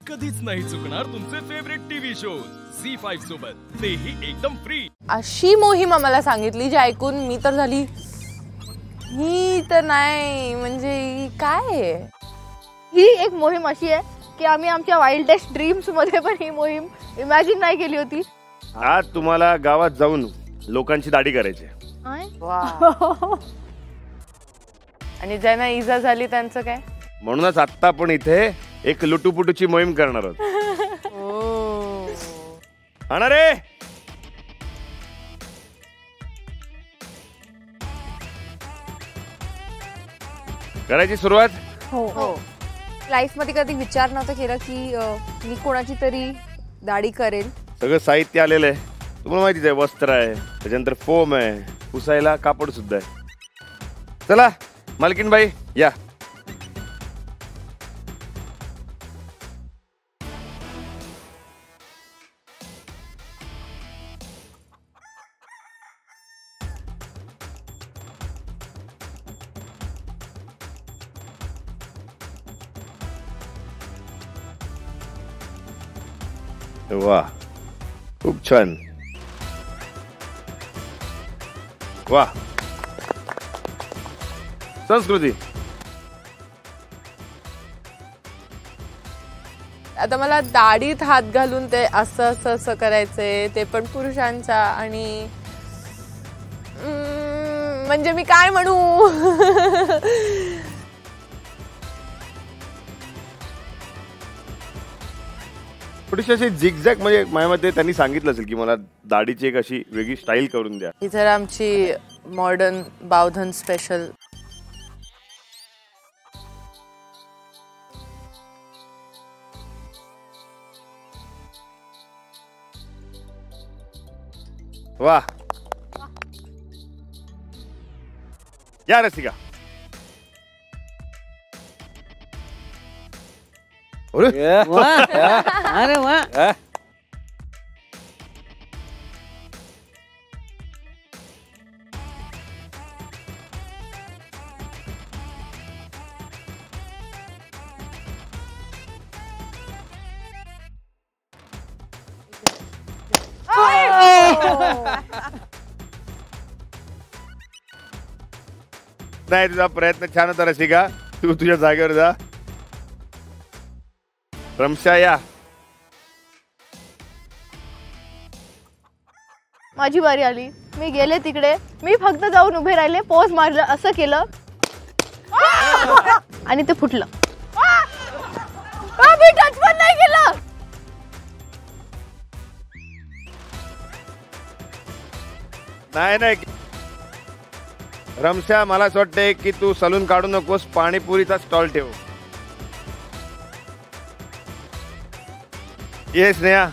कधीच नाही चुकणार तुमचे फेवरेट टीव्ही शोज झी5 सोबत, तेही एकदम फ्री। अशी मोहीम आम्हाला सांगितली जी ऐकून मी तर झाली, ही तर नाही म्हणजे ही काय आहे? ही एक मोहीम अशी आहे की आम्ही आमच्या वाईल्डेस्ट ड्रीम्स मध्ये पण ही मोहीम इमॅजिन नाही केली होती। आज तुम्हाला गावात जाऊन लोकांची दाढी करायची। आणि ज्यांना इजा झाली त्यांचं काय? म्हणूनच आता आपण इथे एक लुटूपुटूची मोहीम करणार आहोत। आणा रे, करायची सुरुवात। हो लाईफ मध्ये कधी विचार नव्हता केला की मी कोणाची तरी दाढी करेल। सगळं साहित्य आलेलं आहे, तुम्हाला माहितीच आहे। वस्त्र आहे, त्याच्यानंतर फोम आहे, पुसायला कापड सुद्धा आहे। चला मालकीन बाई या। वाह, खूप छान। वाह, संस्कृती। आता मला दाढीत हात घालून ते असं असं असं करायचंय, ते पण पुरुषांचा। आणि म्हणजे मी काय म्हणू? थोडीशी अशी झिगझॅग, म्हणजे माझ्या मते त्यांनी सांगितलं असेल की मला दाढीची एक अशी वेगळी स्टाईल करून द्या। ही जर आमची मॉडर्न बावधन स्पेशल। वाह, या रसिका। अरे वाह, नाही, तुझा प्रयत्न छान होता रसिका, तू तुझ्या जागेवर जा। रमशा या। माझी बारी आली, मी गेले तिकडे, मी फक्त जाऊन उभे राहिले, पोज मारलं, असं केलं आणि ते फुटलं। मी टच पण नाही केलं। नाही नाही रमशा, मला असं वाटतंय की तू सलून काढू नकोस, पाणीपुरीचा स्टॉल ठेव। ये स्नेहा।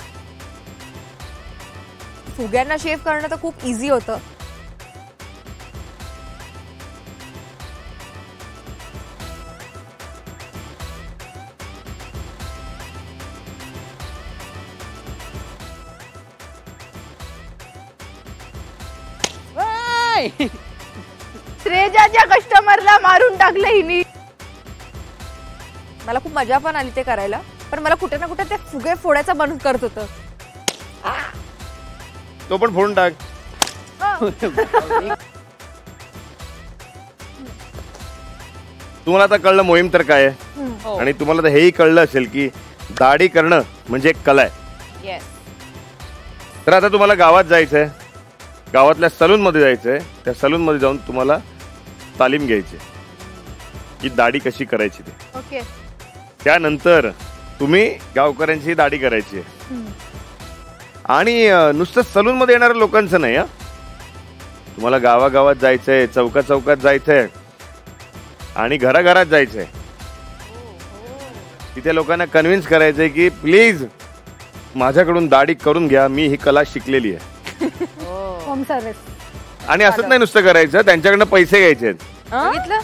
फुग्यांना शेव करणं तर खूप इझी होतं। श्रेजाच्या कस्टमरला मारून टाकलं हिनी। मला खूप मजा पण आली ते करायला, पण मला कुठे ना कुठे ते फुगे फोडायचा मन करत होतं। तो पण फोडून टाक। तुम्हाला आता कळलं मोहीम तर काय आहे, आणि तुम्हाला तर हेही कळलं असेल की दाढी करणं म्हणजे एक कला आहे। तर आता तुम्हाला गावात जायचंय, गावातल्या सलून मध्ये जायचंय, त्या सलून मध्ये जाऊन तुम्हाला तालीम घ्यायची की दाढी कशी करायची ते। ओके। त्यानंतर तुम्ही गावकऱ्यांची दाढी करायची आहे। आणि नुसतं सलून मध्ये येणाऱ्या लोकांचं नाही, तुम्हाला गावागावात जायचंय, चौका चौकात जायचंय आणि घराघरात जायचंय। तिथे लोकांना कन्व्हिन्स करायचंय की प्लीज माझ्याकडून दाढी करून घ्या, मी ही कला शिकलेली आहे। Home service. आणि असंच नाही नुसतं करायचं, त्यांच्याकडनं पैसे घ्यायचे। बघितलं,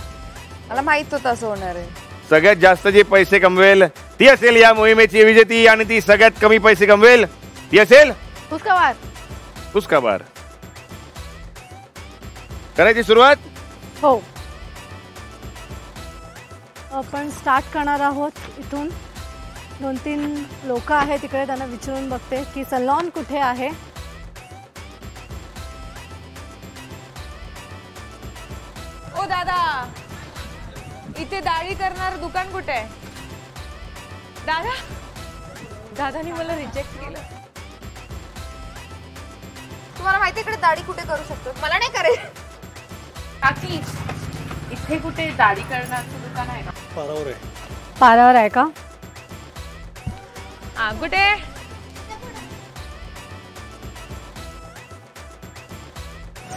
मला माहित होतं असं होणार आहे। सगळ्यात जास्त जे पैसे कमवेल ती असेल या मोहिमेची विजेती, आणि ती सगळ्यात कमी पैसे कमवेल ती असेल उसका बार। करायची सुरुवात। हो, आपण स्टार्ट करणार आहोत इथून। 2-3 लोक आहेत तिकडे, त्यांना विचारून बघते की सलॉन कुठे आहे. ओ दादा, इथे दाढी करणार दुकान कुठे आहे? दादा, दादानी मला रिजेक्ट केलं. तुम्हाला माहिती इकडे दाढी कुठे करू शकतो? मला नाही करायचं. काकी, इथे कुठे दाढी करण्याचं दुकान आहे का? पारावर आहे का? हा, कुठे?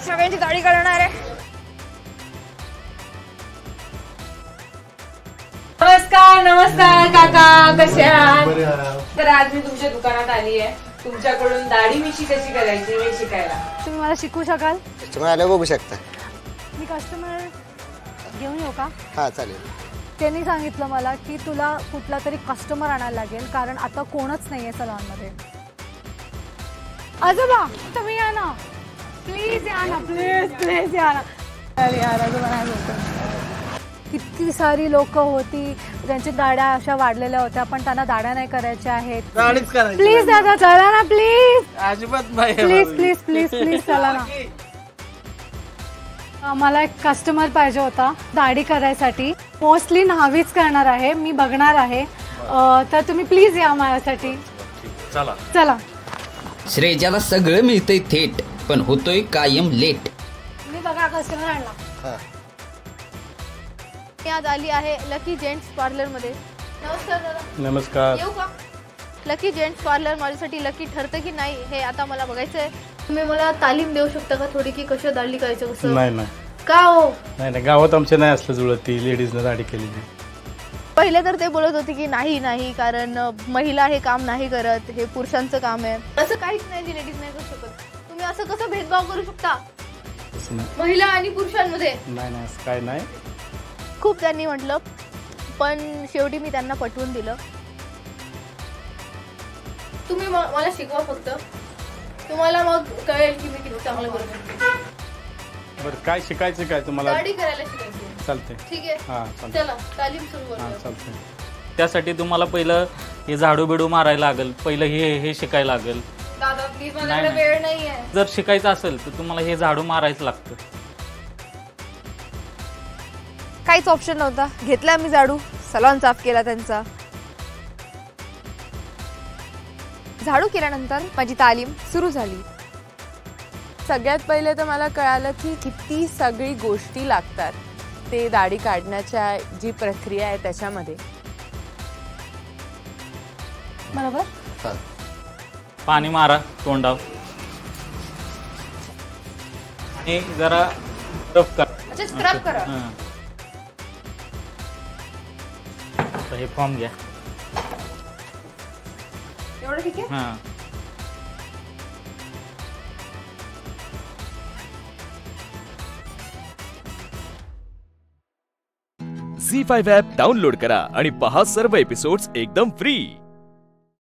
सगळ्यांची दाढी करणार आहे. नमस्कार नमस्कार काका, कसे आहात? तर आज मी तुमच्या दुकानात आली आहे तुमच्याकडून दाढी मिशी कशी करायची हे शिकायला. तुम्ही मला शिकवू शकाल? कस्टमर आले बघू शकता. मी कस्टमर घेऊन येऊ का? हा चालेल. त्यांनी सांगितलं मला की तुला कुठला तरी कस्टमर आणायला लागेल, कारण आता कोणच नाहीये सलॉनमध्ये. आजोबा तुम्ही या ना, प्लीज या ना, प्लीज प्लीज या ना. अरे यार, आजोबा नाही बोलतो. किती सारी लोक होती, त्यांची दाढ्या अशा वाढलेल्या होत्या, पण त्यांना दाढ्या नाही करायच्या आहेत. प्लीज दादा चला ना, प्लीज. अजिबात प्लीज प्लीज प्लीज प्लीज चला ना. मला एक कस्टमर पाहिजे होता दाढी करायसाठी. मोस्टली न्हावीच करणार आहे, मी बघणार आहे. तर तुम्ही प्लीज या माझ्यासाठी. चला चला. श्रेयाला सगळं मिळतंय थेट, पण होतोय कायम लेट. मी बघा कस्टमर आणला. मी आज आली आहे लकी जेंट्स पार्लर मध्ये. नमस्कार दादा. नमस्कार. येऊ का? लकी जेंट्स पार्लर माझ्यासाठी लकी ठरतं की नाही हे आता मला बघायचं आहे. तुम्ही मला तालीम देऊ शकता का थोडी, की कसं दाढी करायचं कसं? नाही का हो? नाही गावात आमच्या नाही असलं जुळत ती लेडीजनं दाढी केलेली. पहिले तर ते बोलत होते की नाही कारण महिला हे काम नाही करत, हे पुरुषांचं काम आहे. असं काहीच नाही जी लेडीज नाही करू शकत. तुम्ही असं कसं भेदभाव करू शकता महिला आणि पुरुषांमध्ये? नाही असं काय नाही. खूप त्यांनी म्हटलं, पण शेवटी मी त्यांना पटवून दिलं. तुम्ही मला शिकवा फक्त, तुम्हाला मग कळेल की मी किती चांगलं करू शकते. बरं काय शिकायचं काय तुम्हाला? दाढी करायला शिकायची. चालते. ठीक आहे, हां चालते. चला तालीम सुरू करूया. चालते. त्यासाठी तुम्हाला पहिलं हे झाडू बिडू मारायला लागेल, पहिलं हे शिकायला लागेल. दादा प्लीज, मला वेळ नाहीये. जर शिकायचं असेल तर तुम्हाला हे झाडू मारायचं लागतं. काहीच ऑप्शन नव्हता. घेतला मी झाडू, सलॉन साफ केला त्यांचा. झाडू केल्यानंतर माझी तालीम सुरू झाली. सगळ्यात पहिले तर मला कळालं की किती सगळी गोष्टी लागतात ते दाढी काढण्याच्या जी प्रक्रिया आहे त्याच्यामध्ये. बरोबर. पाणी मारा तोंडावर आणि जरा रफ करा. अच्छा, स्क्रब करा. हे फॉर्म घ्या. एवढं ठीक आहे. हां. झी5 ॲप डाउनलोड करा आणि पहा सर्व एपिसोड्स एकदम फ्री.